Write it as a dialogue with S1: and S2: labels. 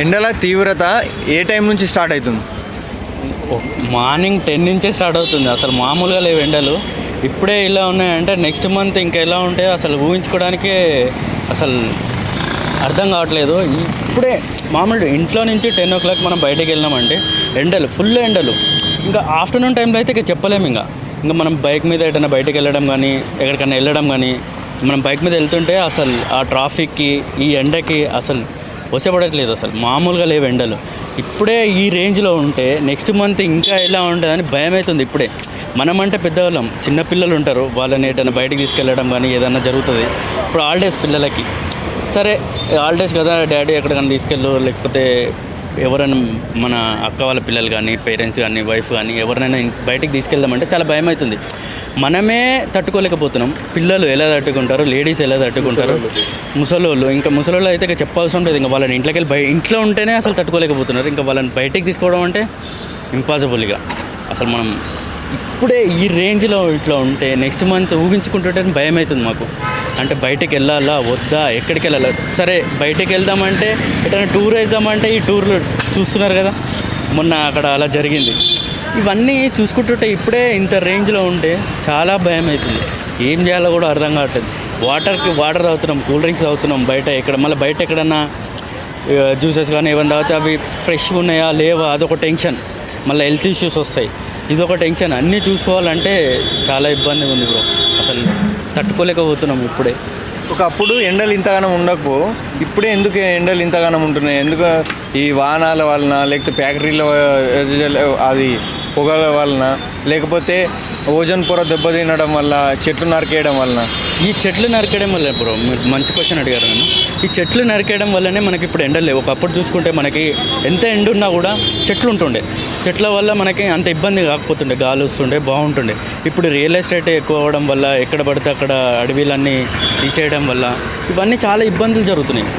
S1: ఎండల తీవ్రత ఏ టైం నుంచి స్టార్ట్ అవుతుంది?
S2: మార్నింగ్ 10 నుంచే స్టార్ట్ అవుతుంది. అసలు మామూలుగా లేవు ఎండలు. ఇప్పుడే ఇలా ఉన్నాయంటే నెక్స్ట్ మంత్ ఇంకా ఎలా ఉంటాయో అసలు ఊహించుకోవడానికే అసలు అర్థం కావట్లేదు. ఇప్పుడే మామూలు ఇంట్లో నుంచి 10 o'clock మనం బయటకు వెళ్ళినామంటే ఎండలు, ఫుల్ ఎండలు. ఇంకా ఆఫ్టర్నూన్ టైంలో అయితే ఇక చెప్పలేము. ఇంకా మనం బైక్ మీద ఎటైనా బయటకు వెళ్ళడం కానీ ఎక్కడికైనా వెళ్ళడం కానీ మనం బైక్ మీద వెళ్తుంటే అసలు ఆ ట్రాఫిక్కి ఈ ఎండకి అసలు వచ్చేపడట్లేదు. అసలు మామూలుగా లేవు ఎండలు. ఇప్పుడే ఈ రేంజ్లో ఉంటే నెక్స్ట్ మంత్ ఇంకా ఎలా ఉంటుందని భయం అవుతుంది. ఇప్పుడే మనమంటే పెద్దవాళ్ళం, చిన్నపిల్లలు ఉంటారు, వాళ్ళని ఏదైనా బయటికి తీసుకెళ్ళడం కానీ ఏదైనా జరుగుతుంది. ఇప్పుడు హాలిడేస్ పిల్లలకి, సరే హాలిడేస్ కదా డాడీ ఎక్కడికైనా తీసుకెళ్ళు, లేకపోతే ఎవరైనా మన అక్క వాళ్ళ పిల్లలు కానీ పేరెంట్స్ కానీ వైఫ్ కానీ ఎవరినైనా బయటికి తీసుకెళ్దామంటే చాలా భయం అవుతుంది. మనమే తట్టుకోలేకపోతున్నాం. పిల్లలు ఎలా తట్టుకుంటారు, లేడీస్ ఎలా తట్టుకుంటారు, ముసలోళ్ళు. ఇంకా ముసలోళ్ళు అయితే ఇక చెప్పాల్సిన లేదు. ఇంకా వాళ్ళని ఇంట్లోకి వెళ్ళి ఇంట్లో ఉంటేనే అసలు తట్టుకోలేకపోతున్నారు. ఇంకా వాళ్ళని బయటికి తీసుకోవడం అంటే ఇంపాసిబుల్గా. అసలు మనం ఇప్పుడే ఈ రేంజ్లో ఇట్లా ఉంటే నెక్స్ట్ మంత్ ఊహించుకుంటుంటే భయం అవుతుంది మాకు. అంటే బయటికి వెళ్ళాలా వద్దా, ఎక్కడికి వెళ్ళాలా? సరే బయటికి వెళ్దామంటే ఎటైనా టూర్ వేద్దామంటే ఈ టూర్లు చూస్తున్నారు కదా, మొన్న అక్కడ అలా జరిగింది. ఇవన్నీ చూసుకుంటుంటే ఇప్పుడే ఇంత రేంజ్లో ఉంటే చాలా భయం అవుతుంది. ఏం చేయాలో కూడా అర్థం కావట్లేదు. వాటర్ తాగుతున్నాం, కూల్ డ్రింక్స్ తాగుతున్నాం బయట. మళ్ళీ బయట ఎక్కడన్నా జ్యూసెస్ కానీ ఏమైనా తాగితే అవి ఫ్రెష్గా ఉన్నాయా లేవా అదొక టెన్షన్. మళ్ళీ హెల్త్ ఇష్యూస్ వస్తాయి, ఇదొక టెన్షన్. అన్నీ చూసుకోవాలంటే చాలా ఇబ్బందిగా ఉంది బ్రో. అసలు తట్టుకోలేకపోతున్నాం ఇప్పుడే.
S1: ఒకప్పుడు ఎండలు ఇంతగానం ఉండకపో, ఇప్పుడే ఎందుకు ఎండలు ఇంతగానం ఉంటున్నాయి? ఎందుకు? ఈ వాహనాల వలన, లేకపోతే ఫ్యాక్టరీల అది పొగల వలన, లేకపోతే ఓజోన్ పొర దెబ్బతినడం వల్ల, చెట్లు నరికేయడం వలన?
S2: ఈ చెట్లు నరికేయడం వల్ల బ్రో, మీరు మంచి క్వశ్చన్ అడిగారు నన్ను. ఈ చెట్లు నరికేయడం వల్లనే మనకి ఇప్పుడు ఎండలు లేవు. ఒకప్పుడు చూసుకుంటే మనకి ఎంత ఎండ ఉన్నా కూడా చెట్లు ఉంటుండే. చెట్ల వల్ల మనకి అంత ఇబ్బంది కాకపోతుండే, గాలి వస్తుండే, బాగుంటుండే. ఇప్పుడు రియల్ ఎస్టేట్ ఎక్కువ అవ్వడం వల్ల ఎక్కడ పడితే అక్కడ అడవిలన్నీ తీసేయడం వల్ల ఇవన్నీ చాలా ఇబ్బందులు జరుగుతున్నాయి.